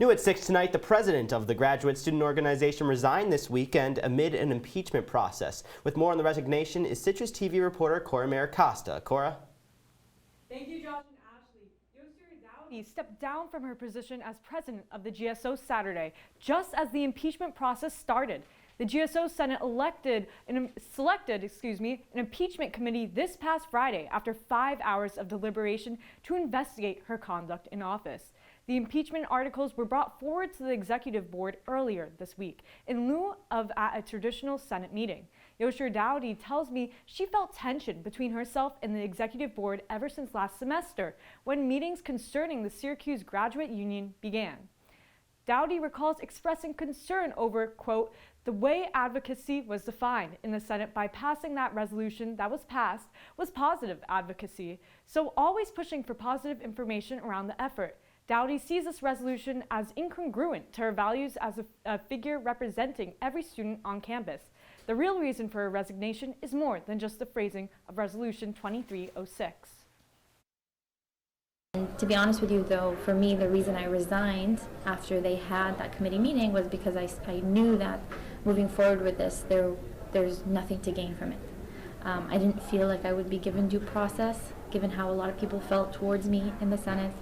New at 6 tonight, the president of the graduate student organization resigned this weekend amid an impeachment process. With more on the resignation is CitrusTV reporter Costa. Cora? Thank you, Josh and Ashley. Dowdy stepped down from her position as president of the GSO Saturday, just as the impeachment process started. The GSO Senate selected an impeachment committee this past Friday after 5 hours of deliberation to investigate her conduct in office. The impeachment articles were brought forward to the executive board earlier this week in lieu of at a traditional Senate meeting. Dowdy tells me she felt tension between herself and the executive board ever since last semester, when meetings concerning the Syracuse Graduate Union began. Dowdy recalls expressing concern over, quote, the way advocacy was defined in the Senate by passing that resolution that was passed was positive advocacy, so always pushing for positive information around the effort. Dowdy sees this resolution as incongruent to her values as a figure representing every student on campus. The real reason for her resignation is more than just the phrasing of Resolution 2306. And to be honest with you, though, for me, the reason I resigned after they had that committee meeting was because I knew that moving forward with this, there's nothing to gain from it. I didn't feel like I would be given due process, given how a lot of people felt towards me in the Senate.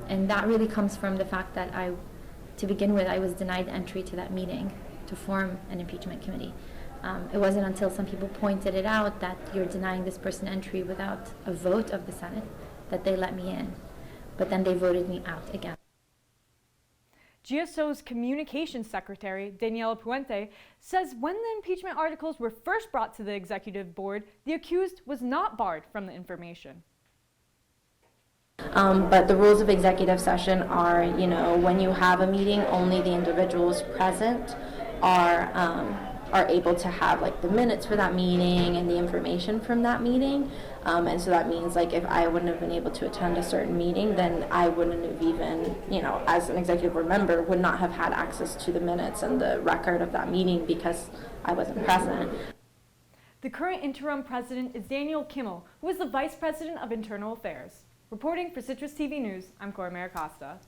And that really comes from the fact that to begin with, I was denied entry to that meeting to form an impeachment committee. It wasn't until some people pointed it out that you're denying this person entry without a vote of the Senate that they let me in. But then they voted me out again. GSO's communications secretary, Daniela Puente, says when the impeachment articles were first brought to the executive board, the accused was not barred from the information. But the rules of executive session are, when you have a meeting, only the individuals present are able to have like the minutes for that meeting and the information from that meeting. And so that means like if I wouldn't have been able to attend a certain meeting, then I wouldn't have even, as an executive board member, would not have had access to the minutes and the record of that meeting because I wasn't present. The current interim president is Daniel Kimmel, who is the vice president of internal affairs. Reporting for CitrusTV News, I'm Cora Costa.